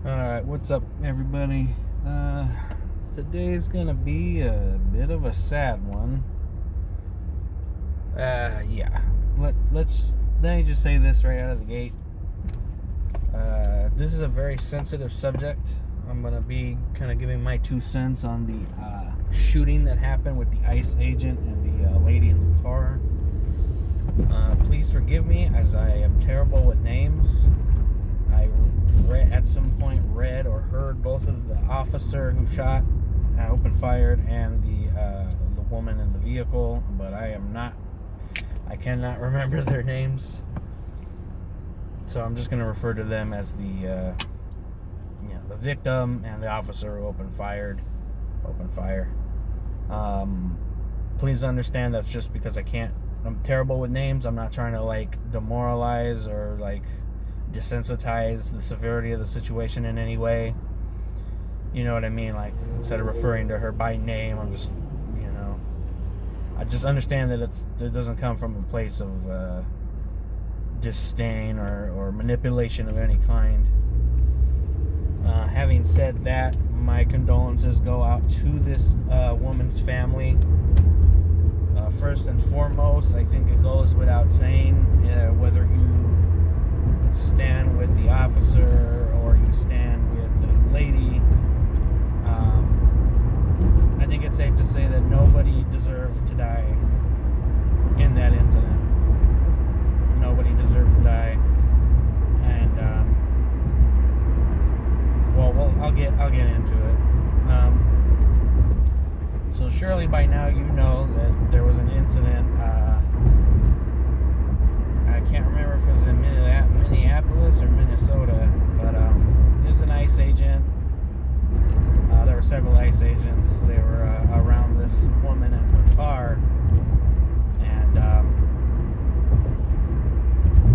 Alright, what's up, everybody? Today's gonna be a bit of a sad one. Yeah. Let me just say this right out of the gate. This is a very sensitive subject. I'm gonna be kind of giving my 2 cents on the shooting that happened with the ICE agent and the lady in the car. Please forgive me, as I am terrible with names. I at some point read or heard both of the officer who shot, opened fired, and the woman in the vehicle, but I cannot remember their names, so I'm just going to refer to them as the victim and the officer who opened fire. Please understand that's just because I'm terrible with names. I'm not trying to demoralize or desensitize the severity of the situation in any way. You know what I mean? Instead of referring to her by name, I'm just, I just understand that it doesn't come from a place of disdain or manipulation of any kind. Having said that, my condolences go out to this woman's family. First and foremost, I think it goes without saying, whether you stand with the officer or you stand with the lady, I think it's safe to say that nobody deserved to die in that incident. Nobody deserved to die, and I'll get into it. So surely by now you know that there was an incident. I can't remember if it was in Minneapolis or Minnesota, but it was an ICE agent. There were several ICE agents. They were around this woman in her car, and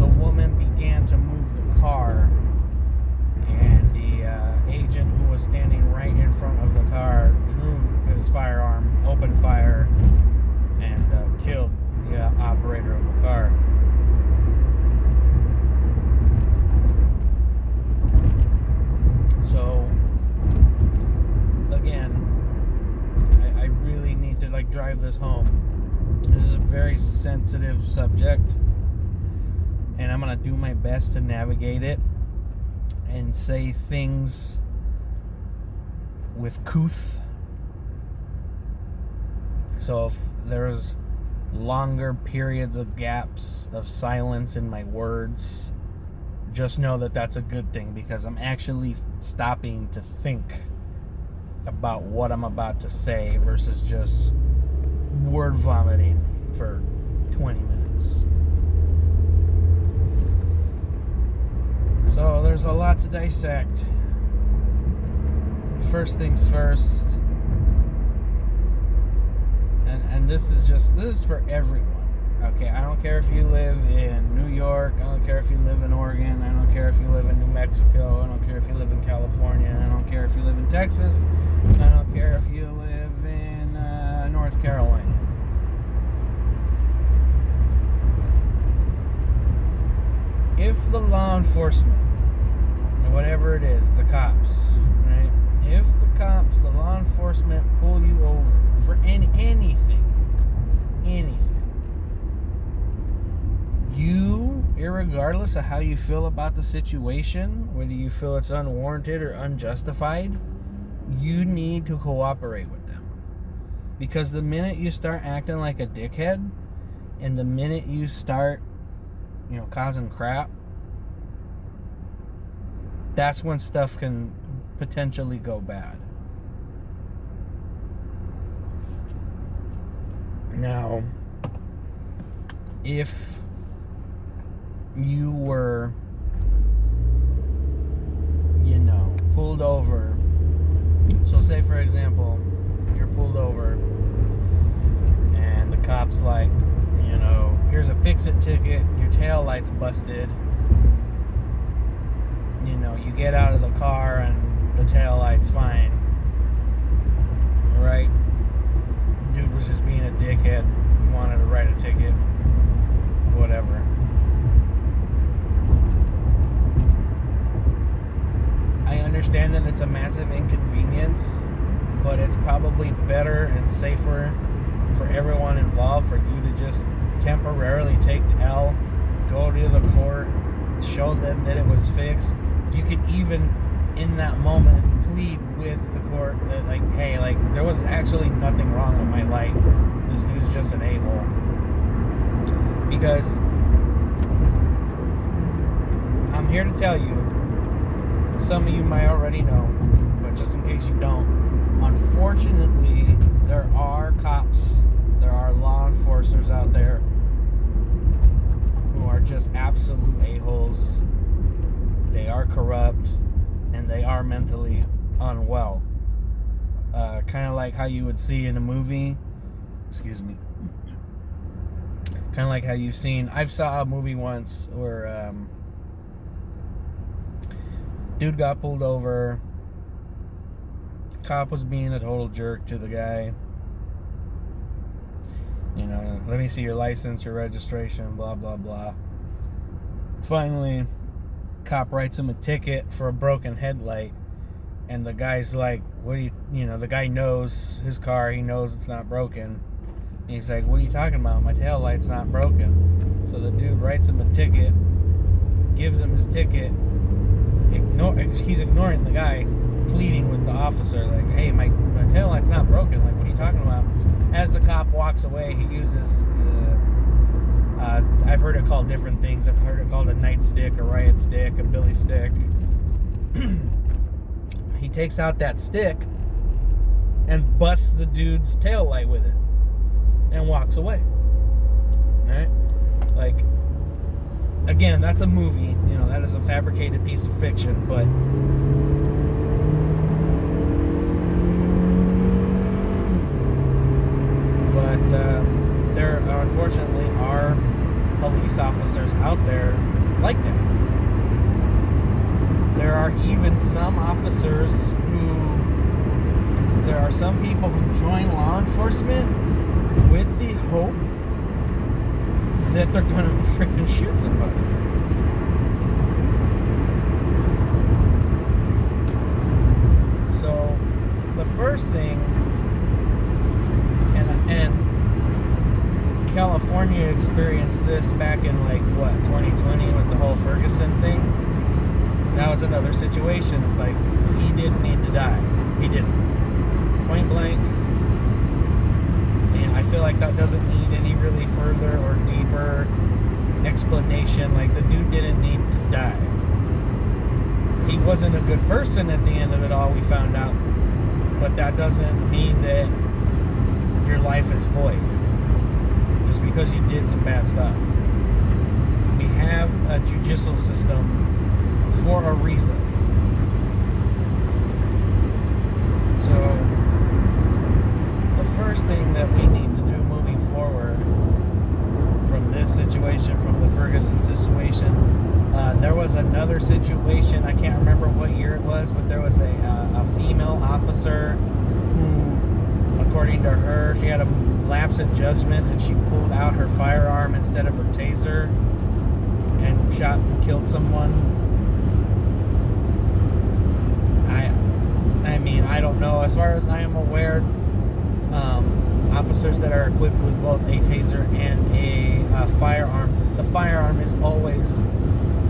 the woman began to move the car, and the agent who was standing right in front of the car drew his firearm, opened fire, and killed the operator of the car. So, again, I really need to drive this home. This is a very sensitive subject, and I'm going to do my best to navigate it and say things with couth. So if there's longer periods of gaps of silence in my words, just know that that's a good thing, because I'm actually stopping to think about what I'm about to say versus just word vomiting for 20 minutes. So there's a lot to dissect. First things first, and this is for everyone. Okay, I don't care if you live in New York, I don't care if you live in Oregon, I don't care if you live in New Mexico, I don't care if you live in California, I don't care if you live in Texas, I don't care if you live in North Carolina. If the law enforcement, whatever it is, the cops, right? If the law enforcement pull you over for anything, you, irregardless of how you feel about the situation, whether you feel it's unwarranted or unjustified, you need to cooperate with them. Because the minute you start acting like a dickhead, and the minute you start, causing crap, that's when stuff can potentially go bad. Now, if you were, pulled over, so say for example, you're pulled over and the cop's here's a fix-it ticket, your tail light's busted. You get out of the car and the tail light's fine, right? Dude was just being a dickhead, wanted to write a ticket, whatever. I understand understand that it's a massive inconvenience, but it's probably better and safer for everyone involved for you to just temporarily take the L, go to the court, show them that it was fixed. You could even, in that moment, plead with the court that, like, hey, like, there was actually nothing wrong with my light. This dude's just an a-hole. Because I'm here to tell you, some of you might already know, but just in case you don't, unfortunately, there are cops, there are law enforcers out there who are just absolute a-holes. They are corrupt, and they are mentally unwell. Kind of like how you would see in a movie. Excuse me. Kind of like how you've seen. I saw a movie once where dude got pulled over. Cop was being a total jerk to the guy. You know, let me see your license, your registration, blah, blah, blah. Finally, cop writes him a ticket for a broken headlight. And the guy's like, what do you know, the guy knows his car. He knows it's not broken. And he's like, what are you talking about? My tail light's not broken. So the dude writes him a ticket, gives him his ticket. He's ignoring the guy, pleading with the officer, like, hey, my tail light's not broken. Like, what are you talking about? As the cop walks away, he uses, I've heard it called different things. I've heard it called a nightstick, a riot stick, a billy stick. He takes out that stick and busts the dude's tail light with it and walks away. Alright? Like, again, that's a movie. You know, that is a fabricated piece of fiction, but there unfortunately are police officers out there like that. There are even some officers there are some people who join law enforcement with the hope that they're gonna freaking shoot somebody. So the first thing, and California experienced this back in 2020 with the whole Ferguson thing. That was another situation. It's like, he didn't need to die. He didn't. Point blank. And I feel like that doesn't need any really further or deeper explanation. Like, the dude didn't need to die. He wasn't a good person at the end of it all, we found out. But that doesn't mean that your life is void just because you did some bad stuff. We have a judicial system for a reason. So the first thing that we need to do moving forward from this situation, from the Ferguson situation, there was another situation, I can't remember what year it was, but there was a female officer who, according to her, she had a lapse in judgment and she pulled out her firearm instead of her taser and shot and killed someone. I mean, I don't know. As far as I am aware, officers that are equipped with both a taser and a firearm, the firearm is always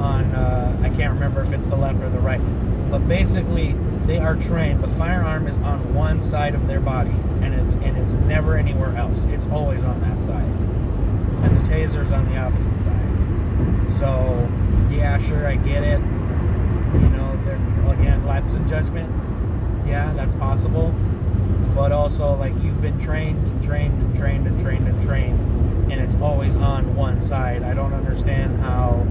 on, I can't remember if it's the left or the right, but basically they are trained. The firearm is on one side of their body, and it's never anywhere else. It's always on that side, and the taser is on the opposite side. So yeah, sure, I get it. You know, again, lapse in judgment. Yeah, that's possible. But also, like, you've been trained, and it's always on one side. I don't understand how,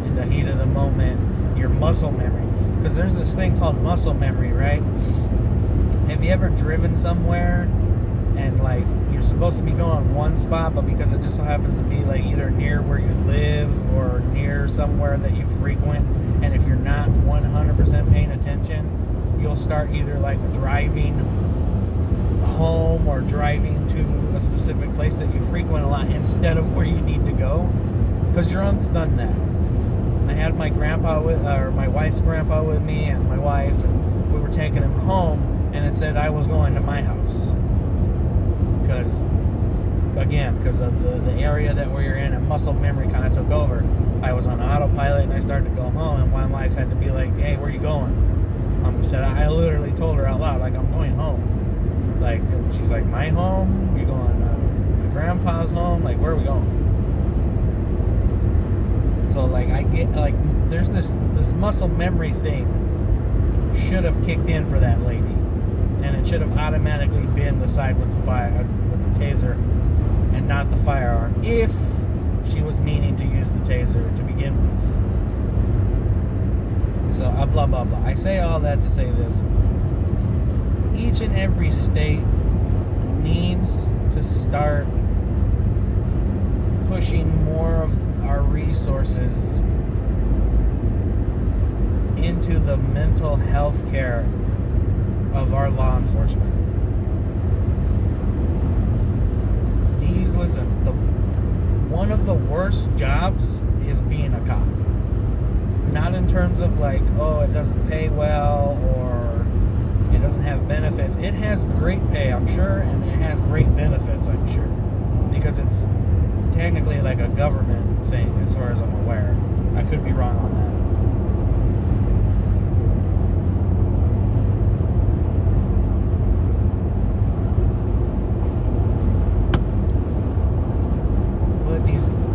in the heat of the moment, your muscle memory, because there's this thing called muscle memory, right? Have you ever driven somewhere and, like, you're supposed to be going one spot, but because it just so happens to be, like, either near where you live or near somewhere that you frequent, and if you're not 100% paying attention, you'll start either, like, driving home or driving to a specific place that you frequent a lot instead of where you need to go, because your unc's done that. I had my grandpa or my wife's grandpa with me, and my wife, and we were taking him home, and it said I was going to my house. Because of the area that we were in, and muscle memory kind of took over. I was on autopilot, and I started to go home, and my wife had to be like, hey, where are you going? I literally told her out loud, like, I'm going home. Like, and she's like, my home? You going to my grandpa's home? Like, where are we going? So, like, I get, like, there's this muscle memory thing should have kicked in for that lady. And it should have automatically been the side with the taser and not the firearm if she was meaning to use the taser to begin with. So, blah, blah, blah. I say all that to say this. Each and every state needs to start pushing more of our resources into the mental health care of our law enforcement. Listen, one of the worst jobs is being a cop. Not in terms of like, oh, it doesn't pay well or it doesn't have benefits. It has great pay, I'm sure, and it has great benefits, I'm sure. Because it's technically like a government thing as far as I'm aware. I could be wrong on that.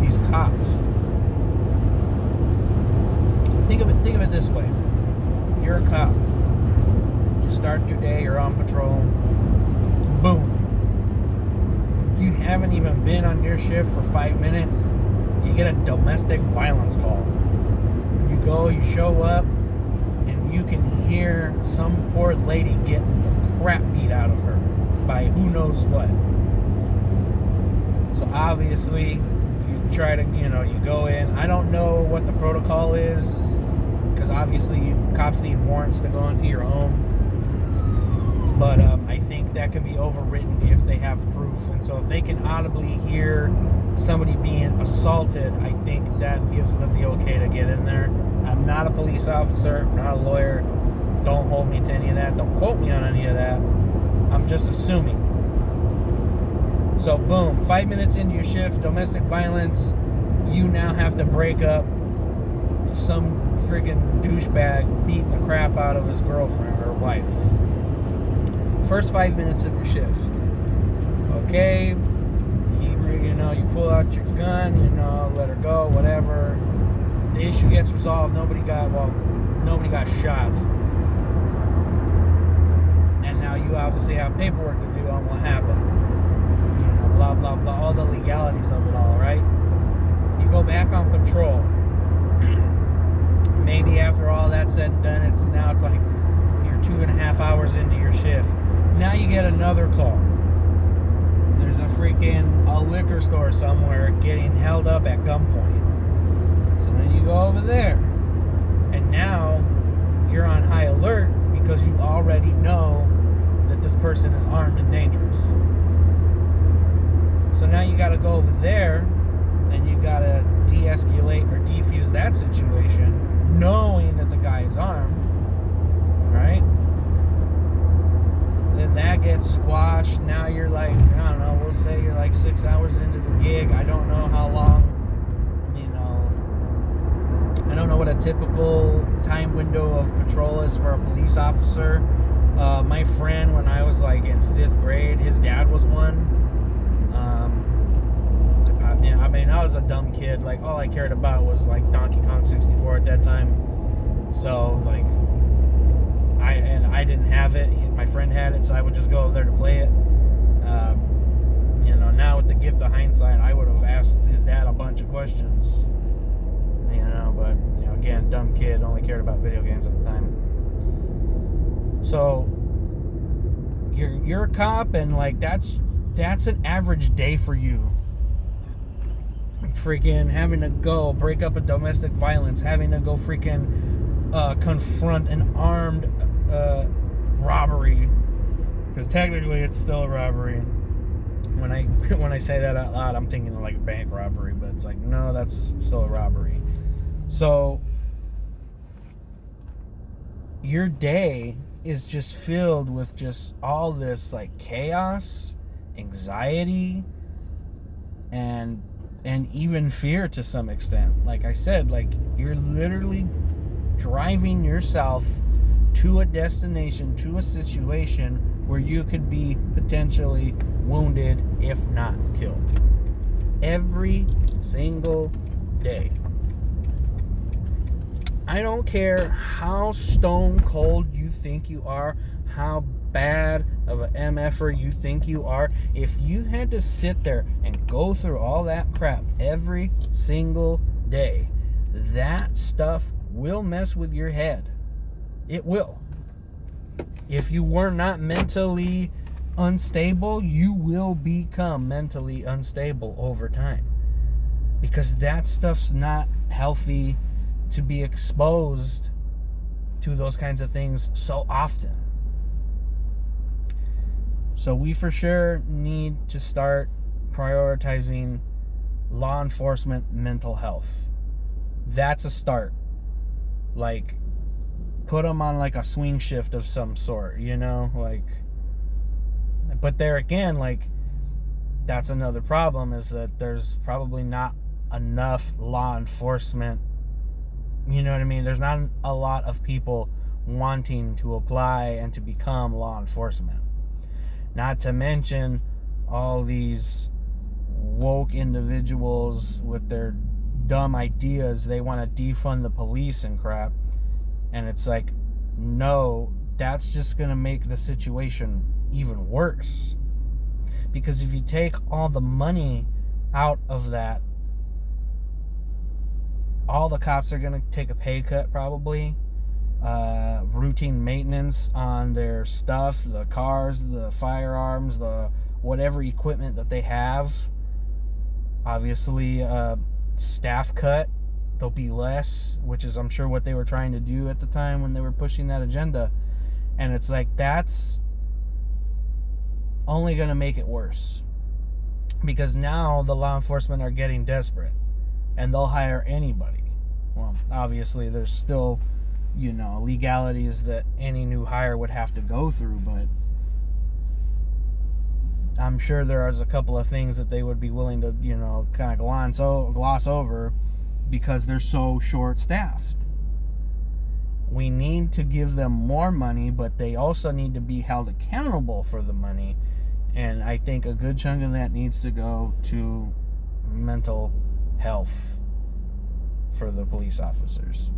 These cops. Think of it this way. You're a cop. You start your day, you're on patrol. Boom. You haven't even been on your shift for 5 minutes. You get a domestic violence call. You go, you show up, and you can hear some poor lady getting the crap beat out of her by who knows what. So obviously, you try to, you go in. I don't know what the protocol is, because obviously cops need warrants to go into your home. But I think that can be overwritten if they have proof. And so if they can audibly hear somebody being assaulted, I think that gives them the okay to get in there. I'm not a police officer, I'm not a lawyer. Don't hold me to any of that. Don't quote me on any of that. I'm just assuming. So boom, 5 minutes into your shift, domestic violence, you now have to break up some friggin' douchebag beating the crap out of his girlfriend or wife. First 5 minutes of your shift. Okay, you pull out your gun, let her go, whatever. The issue gets resolved, nobody got shot. And now you obviously have paperwork to do on what happened. Blah, blah, blah, all the legalities of it all, right? You go back on patrol. Maybe after all that's said and done, it's like you're 2.5 hours into your shift. Now you get another call. There's a liquor store somewhere getting held up at gunpoint. So then you go over there. And now you're on high alert because you already know that this person is armed and dangerous. So now you got to go over there and you got to de-escalate or defuse that situation knowing that the guy is armed, right? Then that gets squashed. Now you're like, I don't know, we'll say you're like 6 hours into the gig. I don't know how long, I don't know what a typical time window of patrol is for a police officer. My friend, when I was like in 5th grade, his dad was one. I was a dumb kid. Like, all I cared about was like Donkey Kong 64 at that time. So, like, I didn't have it. My friend had it, so I would just go over there to play it. Now with the gift of hindsight, I would have asked his dad a bunch of questions. But again, dumb kid, only cared about video games at the time. So you're a cop, and like that's an average day for you. Freaking having to go break up a domestic violence, having to go freaking confront an armed robbery, because technically it's still a robbery. When I say that out loud, I'm thinking like bank robbery, but it's like, no, that's still a robbery. So your day is just filled with just all this like chaos, anxiety, and even fear to some extent. Like I said, like you're literally driving yourself to a destination, to a situation where you could be potentially wounded, if not killed. Every single day. I don't care how stone cold you think you are, how bad of an MFer you think you are. If you had to sit there and go through all that crap every single day, that stuff will mess with your head. It will. If you were not mentally unstable, you will become mentally unstable over time. Because that stuff's not healthy to be exposed to those kinds of things so often. So we for sure need to start prioritizing law enforcement mental health. That's a start. Like, put them on like a swing shift of some sort, you know? Like, but there again, like, that's another problem, is that there's probably not enough law enforcement. You know what I mean? There's not a lot of people wanting to apply and to become law enforcement. Not to mention all these woke individuals with their dumb ideas. They want to defund the police and crap. And it's like, no, that's just going to make the situation even worse. Because if you take all the money out of that, all the cops are going to take a pay cut probably. Routine maintenance on their stuff, the cars, the firearms, the whatever equipment that they have. Obviously, staff cut. There'll be less, which is, I'm sure, what they were trying to do at the time when they were pushing that agenda. And it's like, that's only going to make it worse. Because now the law enforcement are getting desperate. And they'll hire anybody. Well, obviously, there's still, you know, legalities that any new hire would have to go through, but I'm sure there is a couple of things that they would be willing to, you know, kind of gloss over because they're so short-staffed. We need to give them more money, but they also need to be held accountable for the money. And I think a good chunk of that needs to go to mental health for the police officers.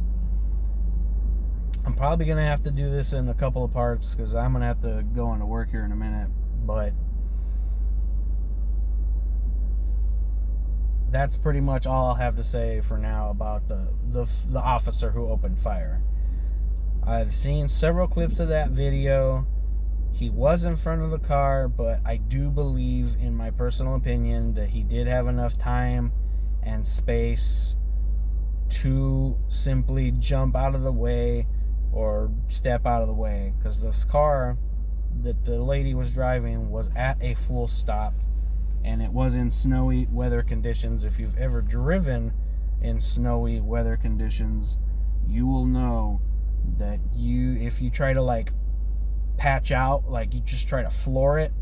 I'm probably going to have to do this in a couple of parts because I'm going to have to go into work here in a minute. But that's pretty much all I'll have to say for now about the officer who opened fire. I've seen several clips of that video. He was in front of the car, but I do believe, in my personal opinion, that he did have enough time and space to simply jump out of the way or step out of the way, because this car that the lady was driving was at a full stop, and it was in snowy weather conditions. If you've ever driven in snowy weather conditions, you will know that if you try to like patch out, like you just try to floor it,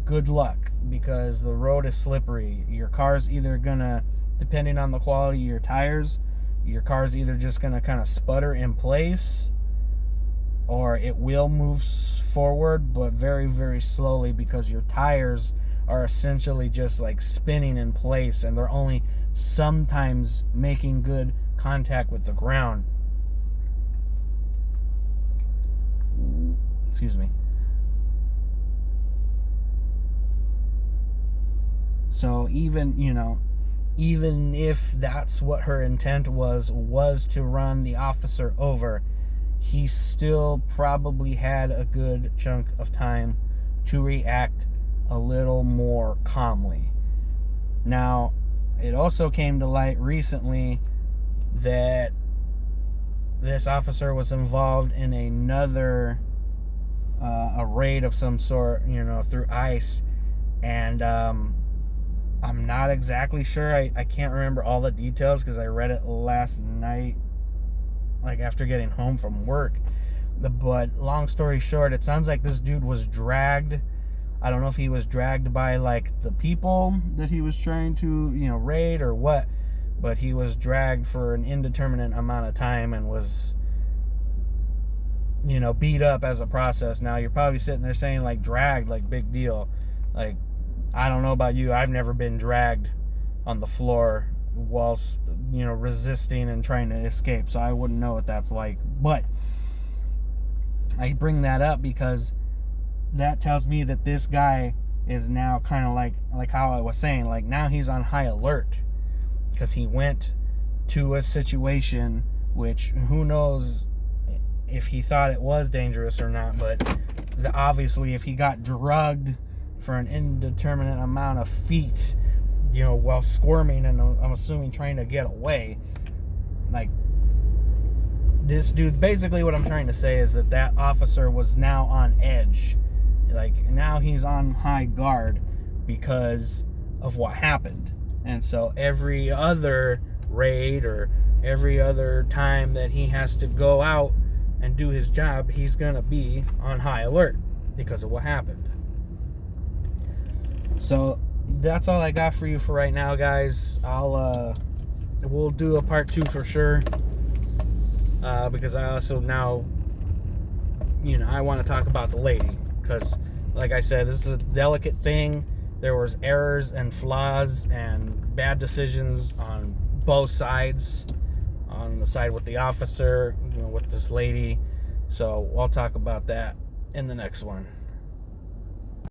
good luck, because the road is slippery. Your car's either gonna, depending on the quality of your tires, your car's either just gonna kind of sputter in place, or it will move forward, but very, very slowly, because your tires are essentially just like spinning in place, and they're only sometimes making good contact with the ground. Excuse me. So even if that's what her intent was to run the officer over, he still probably had a good chunk of time to react a little more calmly. Now, it also came to light recently that this officer was involved in another a raid of some sort, through ICE, and I'm not exactly sure. I can't remember all the details because I read it last night, like after getting home from work. But long story short, it sounds like this dude was dragged. I don't know if he was dragged by like the people that he was trying to, raid or what, but he was dragged for an indeterminate amount of time and was, beat up as a process. Now you're probably sitting there saying like dragged, like big deal. Like, I don't know about you. I've never been dragged on the floor whilst, resisting and trying to escape. So I wouldn't know what that's like. But I bring that up because that tells me that this guy is now kind of like how I was saying, like now he's on high alert because he went to a situation which who knows if he thought it was dangerous or not, but obviously if he got drugged for an indeterminate amount of feet, while squirming and I'm assuming trying to get away, like this dude, basically what I'm trying to say is that officer was now on edge. Like now he's on high guard because of what happened. And so every other raid or every other time that he has to go out and do his job, he's going to be on high alert because of what happened. So that's all I got for you for right now, guys. We'll do a part 2 for sure. Because I also now, I want to talk about the lady. Because, like I said, this is a delicate thing. There was errors and flaws and bad decisions on both sides. On the side with the officer, with this lady. So I'll talk about that in the next one.